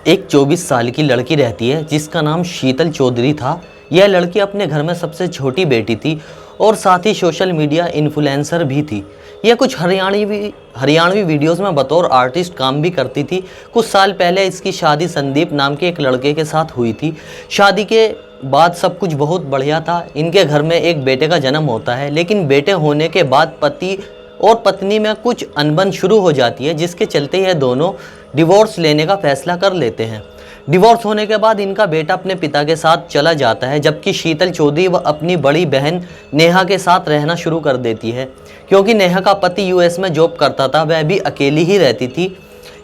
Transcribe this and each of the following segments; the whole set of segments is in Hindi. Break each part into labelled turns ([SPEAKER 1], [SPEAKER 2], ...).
[SPEAKER 1] एक 24 साल की लड़की रहती है जिसका नाम शीतल चौधरी था। यह लड़की अपने घर में सबसे छोटी बेटी थी और साथ ही सोशल मीडिया इन्फ्लुएंसर भी थी। यह कुछ हरियाणवी वीडियोस में बतौर आर्टिस्ट काम भी करती थी। कुछ साल पहले इसकी शादी संदीप नाम के एक लड़के के साथ हुई थी। शादी के बाद सब कुछ बहुत बढ़िया था। इनके घर में एक बेटे का जन्म होता है, लेकिन बेटे होने के बाद पति और पत्नी में कुछ अनबन शुरू हो जाती है, जिसके चलते यह दोनों डिवोर्स लेने का फैसला कर लेते हैं। डिवोर्स होने के बाद इनका बेटा अपने पिता के साथ चला जाता है, जबकि शीतल चौधरी व अपनी बड़ी बहन नेहा के साथ रहना शुरू कर देती है। क्योंकि नेहा का पति यूएस में जॉब करता था, वह भी अकेली ही रहती थी,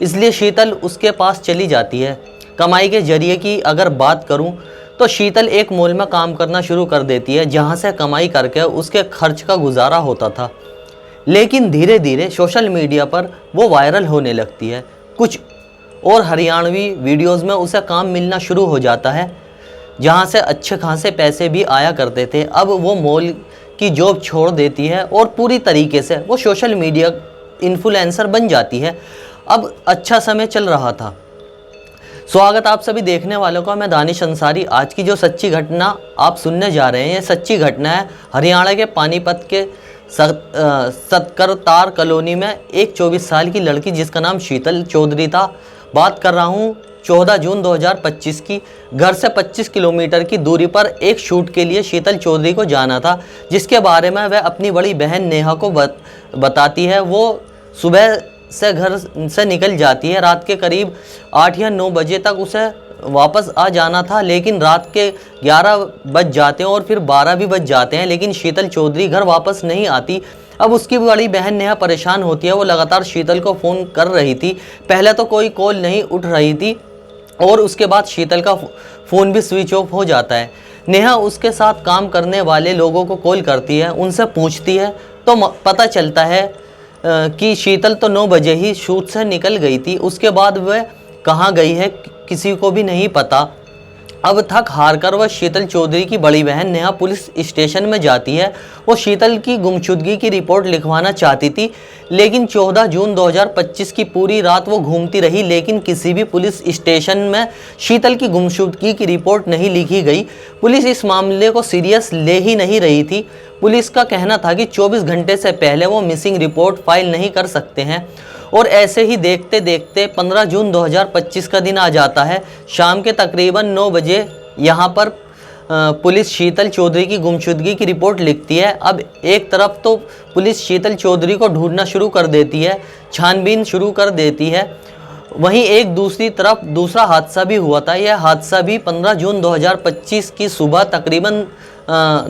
[SPEAKER 1] इसलिए शीतल उसके पास चली जाती है। कमाई के जरिए की अगर बात करूं तो शीतल एक मॉल में काम करना शुरू कर देती है, जहां से कमाई करके उसके खर्च का गुजारा होता था। लेकिन धीरे धीरे सोशल मीडिया पर वो वायरल होने लगती है। कुछ और हरियाणवी वीडियोस में उसे काम मिलना शुरू हो जाता है, जहां से अच्छे खासे पैसे भी आया करते थे। अब वो मॉल की जॉब छोड़ देती है और पूरी तरीके से वो सोशल मीडिया इन्फ्लुएंसर बन जाती है। अब अच्छा समय चल रहा था। स्वागत आप सभी देखने वालों का, मैं दानिश अंसारी। आज की जो सच्ची घटना आप सुनने जा रहे हैं, ये सच्ची घटना है हरियाणा के पानीपत के सतकरतार कॉलोनी में एक 24 साल की लड़की जिसका नाम शीतल चौधरी था। बात कर रहा हूँ 14 जून 2025 की। घर से 25 किलोमीटर की दूरी पर एक शूट के लिए शीतल चौधरी को जाना था, जिसके बारे में वह अपनी बड़ी बहन नेहा को बताती है। वो सुबह से घर से निकल जाती है। रात के करीब 8 या 9 बजे तक उसे वापस आ जाना था, लेकिन रात के 11 बज जाते हैं और फिर 12 भी बज जाते हैं, लेकिन शीतल चौधरी घर वापस नहीं आती। अब उसकी बड़ी बहन नेहा परेशान होती है। वो लगातार शीतल को फ़ोन कर रही थी। पहले तो कोई कॉल नहीं उठ रही थी और उसके बाद शीतल का फ़ोन भी स्विच ऑफ हो जाता है। नेहा उसके साथ काम करने वाले लोगों को कॉल करती है, उनसे पूछती है तो पता चलता है कि शीतल तो 9 बजे ही शूट से निकल गई थी। उसके बाद वह कहाँ गई है किसी को भी नहीं पता। अब थक हार कर वह शीतल चौधरी की बड़ी बहन नेहा पुलिस स्टेशन में जाती है। वो शीतल की गुमशुदगी की रिपोर्ट लिखवाना चाहती थी, लेकिन 14 जून 2025 की पूरी रात वो घूमती रही, लेकिन किसी भी पुलिस स्टेशन में शीतल की गुमशुदगी की रिपोर्ट नहीं लिखी गई। पुलिस इस मामले को सीरियस ले ही नहीं रही थी। पुलिस का कहना था कि 24 घंटे से पहले वो मिसिंग रिपोर्ट फाइल नहीं कर सकते हैं। और ऐसे ही देखते देखते 15 जून 2025 का दिन आ जाता है। शाम के तकरीबन 9 बजे यहाँ पर पुलिस शीतल चौधरी की गुमशुदगी की रिपोर्ट लिखती है। अब एक तरफ तो पुलिस शीतल चौधरी को ढूंढना शुरू कर देती है, छानबीन शुरू कर देती है। वहीं एक दूसरी तरफ दूसरा हादसा भी हुआ था। यह हादसा भी 15 जून 2025 की सुबह तकरीबन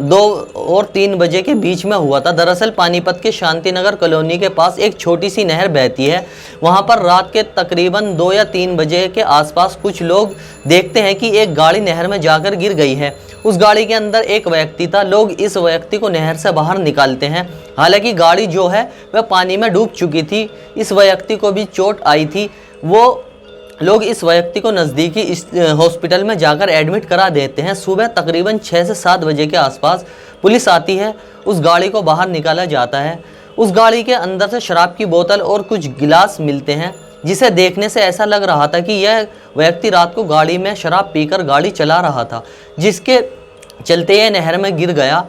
[SPEAKER 1] 2 और 3 बजे के बीच में हुआ था। दरअसल पानीपत के शांतिनगर कॉलोनी के पास एक छोटी सी नहर बहती है। वहां पर रात के तकरीबन 2 या 3 बजे के आसपास कुछ लोग देखते हैं कि एक गाड़ी नहर में जाकर गिर गई है। उस गाड़ी के अंदर एक व्यक्ति था। लोग इस व्यक्ति को नहर से बाहर निकालते हैं। हालांकि गाड़ी जो है वह पानी में डूब चुकी थी। इस व्यक्ति को भी चोट आई थी। वो लोग इस व्यक्ति को नज़दीकी हॉस्पिटल में जाकर एडमिट करा देते हैं। सुबह तकरीबन 6 से 7 बजे के आसपास पुलिस आती है। उस गाड़ी को बाहर निकाला जाता है। उस गाड़ी के अंदर से शराब की बोतल और कुछ गिलास मिलते हैं, जिसे देखने से ऐसा लग रहा था कि यह व्यक्ति रात को गाड़ी में शराब पीकर गाड़ी चला रहा था, जिसके चलते यह नहर में गिर गया।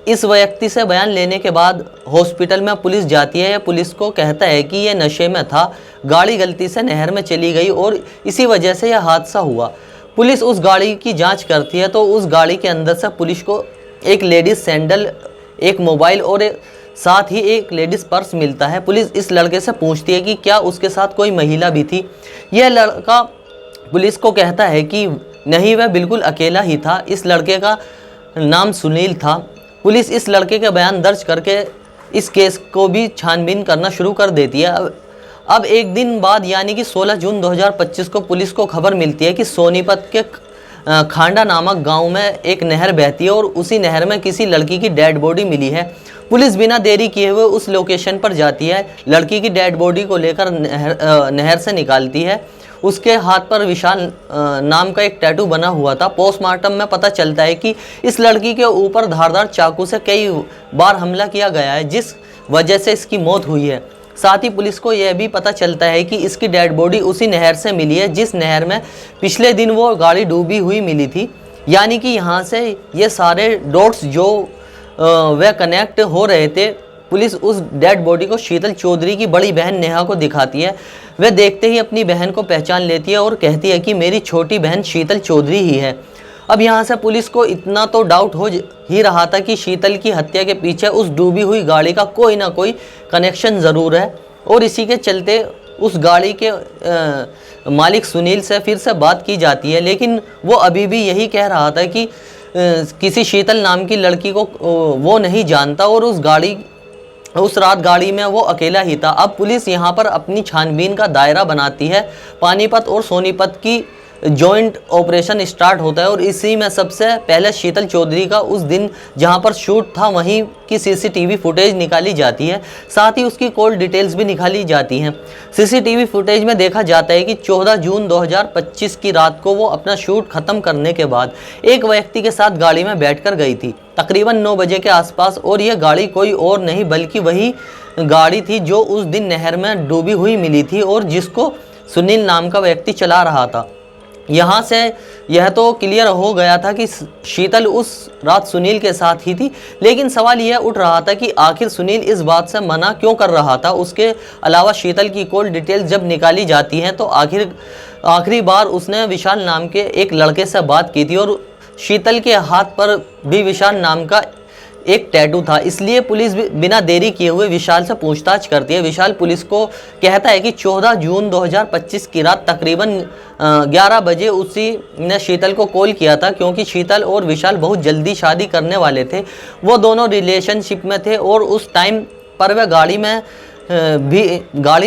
[SPEAKER 1] इस व्यक्ति से बयान लेने के बाद हॉस्पिटल में पुलिस जाती है। पुलिस को कहता है कि यह नशे में था, गाड़ी गलती से नहर में चली गई और इसी वजह से यह हादसा हुआ। पुलिस उस गाड़ी की जांच करती है तो उस गाड़ी के अंदर से पुलिस को एक लेडीज़ सैंडल, एक मोबाइल और साथ ही एक लेडीज़ पर्स मिलता है। पुलिस इस लड़के से पूछती है कि क्या उसके साथ कोई महिला भी थी। यह लड़का पुलिस को कहता है कि नहीं, वह बिल्कुल अकेला ही था। इस लड़के का नाम सुनील था। पुलिस इस लड़के के बयान दर्ज करके इस केस को भी छानबीन करना शुरू कर देती है। अब एक दिन बाद यानी कि 16 जून 2025 को पुलिस को खबर मिलती है कि सोनीपत के खांडा नामक गांव में एक नहर बहती है और उसी नहर में किसी लड़की की डेड बॉडी मिली है। पुलिस बिना देरी किए हुए उस लोकेशन पर जाती है। लड़की की डेड बॉडी को लेकर नहर से निकालती है। उसके हाथ पर विशाल नाम का एक टैटू बना हुआ था। पोस्टमार्टम में पता चलता है कि इस लड़की के ऊपर धारदार चाकू से कई बार हमला किया गया है, जिस वजह से इसकी मौत हुई है। साथ ही पुलिस को यह भी पता चलता है कि इसकी डेड बॉडी उसी नहर से मिली है जिस नहर में पिछले दिन वो गाड़ी डूबी हुई मिली थी। यानी कि यहाँ से ये सारे डॉट्स जो वह कनेक्ट हो रहे थे। पुलिस उस डेड बॉडी को शीतल चौधरी की बड़ी बहन नेहा को दिखाती है। वह देखते ही अपनी बहन को पहचान लेती है और कहती है कि मेरी छोटी बहन शीतल चौधरी ही है। अब यहाँ से पुलिस को इतना तो डाउट हो ही रहा था कि शीतल की हत्या के पीछे उस डूबी हुई गाड़ी का कोई ना कोई कनेक्शन ज़रूर है, और इसी के चलते उस गाड़ी के मालिक सुनील से फिर से बात की जाती है। लेकिन वो अभी भी यही कह रहा था कि किसी शीतल नाम की लड़की को वो नहीं जानता और उस रात गाड़ी में वो अकेला ही था। अब पुलिस यहाँ पर अपनी छानबीन का दायरा बनाती है। पानीपत और सोनीपत की जॉइंट ऑपरेशन स्टार्ट होता है और इसी में सबसे पहले शीतल चौधरी का उस दिन जहां पर शूट था वहीं की सीसीटीवी फुटेज निकाली जाती है। साथ ही उसकी कॉल डिटेल्स भी निकाली जाती हैं। सीसीटीवी फुटेज में देखा जाता है कि 14 जून 2025 की रात को वो अपना शूट खत्म करने के बाद एक व्यक्ति के साथ गाड़ी में बैठकर गई थी तकरीबन 9 बजे के आसपास, और यह गाड़ी कोई और नहीं बल्कि वही गाड़ी थी जो उस दिन नहर में डूबी हुई मिली थी और जिसको सुनील नाम का व्यक्ति चला रहा था। यहाँ से यह तो क्लियर हो गया था कि शीतल उस रात सुनील के साथ ही थी, लेकिन सवाल यह उठ रहा था कि आखिर सुनील इस बात से मना क्यों कर रहा था। उसके अलावा शीतल की कॉल डिटेल्स जब निकाली जाती हैं तो आखिरी बार उसने विशाल नाम के एक लड़के से बात की थी और शीतल के हाथ पर भी विशाल नाम का एक टैटू था। इसलिए पुलिस बिना देरी किए हुए विशाल से पूछताछ करती है। विशाल पुलिस को कहता है कि 14 जून 2025 की रात तकरीबन 11 बजे उसी ने शीतल को कॉल किया था, क्योंकि शीतल और विशाल बहुत जल्दी शादी करने वाले थे। वो दोनों रिलेशनशिप में थे और उस टाइम पर वह गाड़ी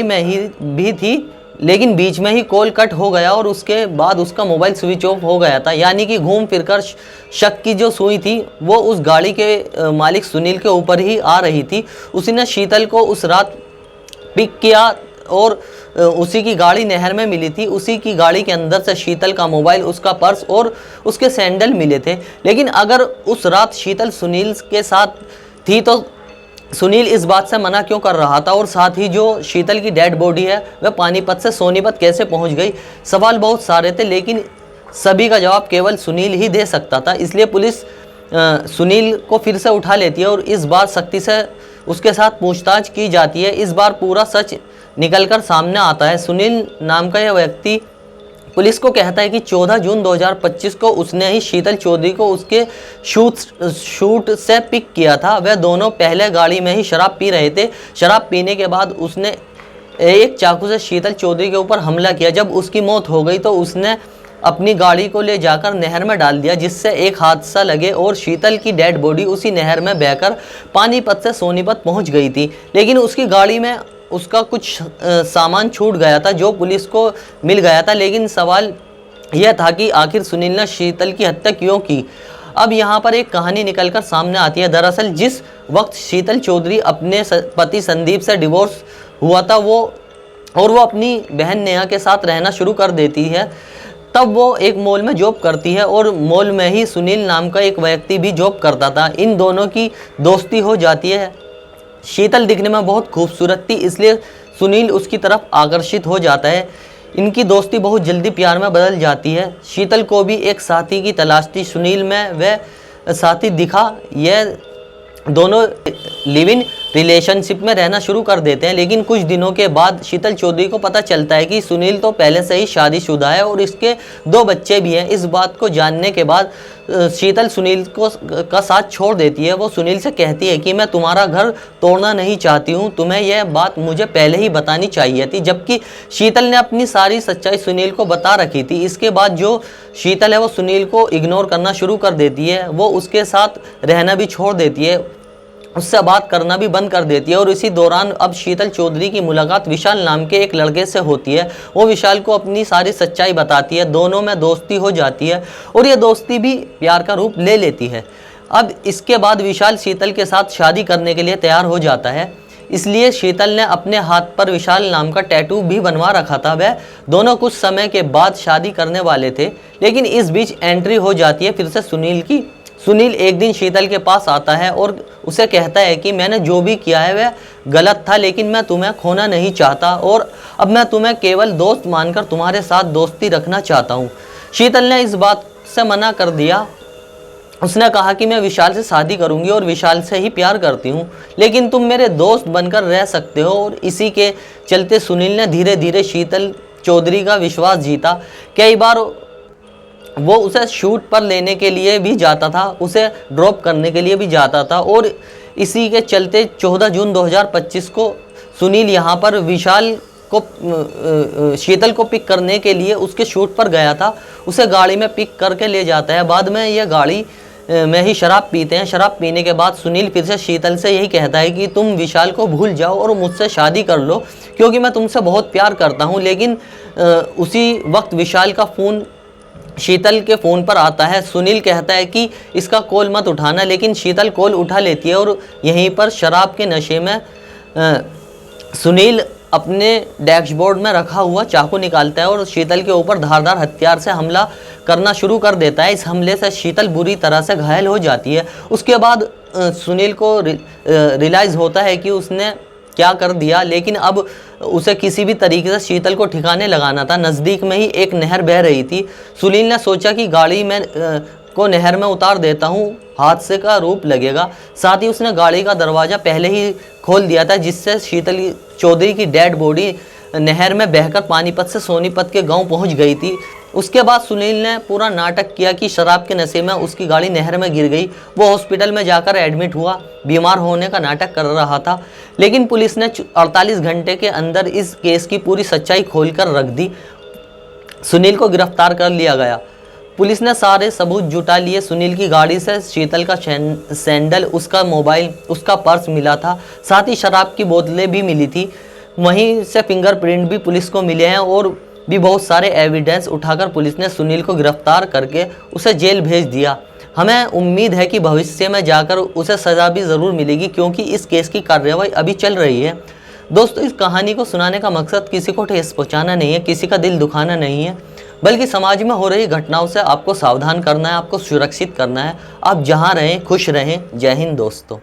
[SPEAKER 1] में ही भी थी, लेकिन बीच में ही कॉल कट हो गया और उसके बाद उसका मोबाइल स्विच ऑफ हो गया था। यानी कि घूम फिरकर शक की जो सुई थी वो उस गाड़ी के मालिक सुनील के ऊपर ही आ रही थी। उसने शीतल को उस रात पिक किया और उसी की गाड़ी नहर में मिली थी। उसी की गाड़ी के अंदर से शीतल का मोबाइल, उसका पर्स और उसके सैंडल मिले थे। लेकिन अगर उस रात शीतल सुनील के साथ थी तो सुनील इस बात से मना क्यों कर रहा था, और साथ ही जो शीतल की डेड बॉडी है वह पानीपत से सोनीपत कैसे पहुंच गई। सवाल बहुत सारे थे, लेकिन सभी का जवाब केवल सुनील ही दे सकता था। इसलिए पुलिस सुनील को फिर से उठा लेती है और इस बार सख्ती से उसके साथ पूछताछ की जाती है। इस बार पूरा सच निकलकर सामने आता है। सुनील नाम का यह व्यक्ति पुलिस को कहता है कि 14 जून 2025 को उसने ही शीतल चौधरी को उसके शूट से पिक किया था। वह दोनों पहले गाड़ी में ही शराब पी रहे थे। शराब पीने के बाद उसने एक चाकू से शीतल चौधरी के ऊपर हमला किया। जब उसकी मौत हो गई तो उसने अपनी गाड़ी को ले जाकर नहर में डाल दिया, जिससे एक हादसा लगे और शीतल की डेड बॉडी उसी नहर में बहकर पानीपत से सोनीपत पहुंच गई थी। लेकिन उसकी गाड़ी में उसका कुछ सामान छूट गया था जो पुलिस को मिल गया था। लेकिन सवाल यह था कि आखिर सुनील ने शीतल की हत्या क्यों की। अब यहाँ पर एक कहानी निकलकर सामने आती है। दरअसल जिस वक्त शीतल चौधरी अपने पति संदीप से डिवोर्स हुआ था वो अपनी बहन नेहा के साथ रहना शुरू कर देती है, तब वो एक मॉल में जॉब करती है और मॉल में ही सुनील नाम का एक व्यक्ति भी जॉब करता था। इन दोनों की दोस्ती हो जाती है। शीतल दिखने में बहुत खूबसूरत थी, इसलिए सुनील उसकी तरफ आकर्षित हो जाता है। इनकी दोस्ती बहुत जल्दी प्यार में बदल जाती है। शीतल को भी एक साथी की तलाश थी। सुनील में वह साथी दिखा। यह दोनों लिव इन रिलेशनशिप में रहना शुरू कर देते हैं। लेकिन कुछ दिनों के बाद शीतल चौधरी को पता चलता है कि सुनील तो पहले से ही शादीशुदा है और इसके 2 बच्चे भी हैं। इस बात को जानने के बाद शीतल सुनील का साथ छोड़ देती है। वो सुनील से कहती है कि मैं तुम्हारा घर तोड़ना नहीं चाहती हूँ, तुम्हें यह बात मुझे पहले ही बतानी चाहिए थी। जबकि शीतल ने अपनी सारी सच्चाई सुनील को बता रखी थी। इसके बाद जो शीतल है वो सुनील को इग्नोर करना शुरू कर देती है। वो उसके साथ रहना भी छोड़ देती है, उससे बात करना भी बंद कर देती है। और इसी दौरान अब शीतल चौधरी की मुलाकात विशाल नाम के एक लड़के से होती है। वो विशाल को अपनी सारी सच्चाई बताती है। दोनों में दोस्ती हो जाती है और ये दोस्ती भी प्यार का रूप ले लेती है। अब इसके बाद विशाल शीतल के साथ शादी करने के लिए तैयार हो जाता है। इसलिए शीतल ने अपने हाथ पर विशाल नाम का टैटू भी बनवा रखा था। वह दोनों कुछ समय के बाद शादी करने वाले थे, लेकिन इस बीच एंट्री हो जाती है फिर से सुनील की। सुनील एक दिन शीतल के पास आता है और उसे कहता है कि मैंने जो भी किया है वह गलत था, लेकिन मैं तुम्हें खोना नहीं चाहता और अब मैं तुम्हें केवल दोस्त मानकर तुम्हारे साथ दोस्ती रखना चाहता हूँ। शीतल ने इस बात से मना कर दिया। उसने कहा कि मैं विशाल से शादी करूंगी और विशाल से ही प्यार करती हूँ, लेकिन तुम मेरे दोस्त बनकर रह सकते हो। और इसी के चलते सुनील ने धीरे धीरे शीतल चौधरी का विश्वास जीता। कई बार वो उसे शूट पर लेने के लिए भी जाता था, उसे ड्रॉप करने के लिए भी जाता था। और इसी के चलते 14 जून 2025 को सुनील यहाँ पर विशाल को शीतल को पिक करने के लिए उसके शूट पर गया था। उसे गाड़ी में पिक करके ले जाता है। बाद में यह गाड़ी में ही शराब पीते हैं। शराब पीने के बाद सुनील फिर से शीतल से यही कहता है कि तुम विशाल को भूल जाओ और मुझसे शादी कर लो, क्योंकि मैं तुमसे बहुत प्यार करता हूँ। लेकिन उसी वक्त विशाल का फ़ोन शीतल के फ़ोन पर आता है। सुनील कहता है कि इसका कॉल मत उठाना, लेकिन शीतल कॉल उठा लेती है और यहीं पर शराब के नशे में सुनील अपने डैशबोर्ड में रखा हुआ चाकू निकालता है और शीतल के ऊपर धारदार हथियार से हमला करना शुरू कर देता है। इस हमले से शीतल बुरी तरह से घायल हो जाती है। उसके बाद सुनील को रियलाइज़ होता है कि उसने क्या कर दिया, लेकिन अब उसे किसी भी तरीके से शीतल को ठिकाने लगाना था। नज़दीक में ही एक नहर बह रही थी। सुनील ने सोचा कि गाड़ी में को नहर में उतार देता हूँ, हादसे का रूप लगेगा। साथ ही उसने गाड़ी का दरवाज़ा पहले ही खोल दिया था, जिससे शीतल चौधरी की डेड बॉडी नहर में बहकर पानीपत से सोनीपत के गांव पहुंच गई थी। उसके बाद सुनील ने पूरा नाटक किया कि शराब के नशे में उसकी गाड़ी नहर में गिर गई। वो हॉस्पिटल में जाकर एडमिट हुआ, बीमार होने का नाटक कर रहा था। लेकिन पुलिस ने 48 घंटे के अंदर इस केस की पूरी सच्चाई खोलकर रख दी। सुनील को गिरफ्तार कर लिया गया। पुलिस ने सारे सबूत जुटा लिए। सुनील की गाड़ी से शीतल का सैंडल, उसका मोबाइल, उसका पर्स मिला था। साथ ही शराब की बोतलें भी मिली थी। वहीं से फिंगरप्रिंट भी पुलिस को मिले हैं और भी बहुत सारे एविडेंस उठाकर पुलिस ने सुनील को गिरफ्तार करके उसे जेल भेज दिया। हमें उम्मीद है कि भविष्य में जाकर उसे सज़ा भी ज़रूर मिलेगी, क्योंकि इस केस की कार्रवाई अभी चल रही है। दोस्तों, इस कहानी को सुनाने का मकसद किसी को ठेस पहुँचाना नहीं है, किसी का दिल दुखाना नहीं है, बल्कि समाज में हो रही घटनाओं से आपको सावधान करना है, आपको सुरक्षित करना है। आप जहाँ रहें खुश रहें। जय हिंद दोस्तों।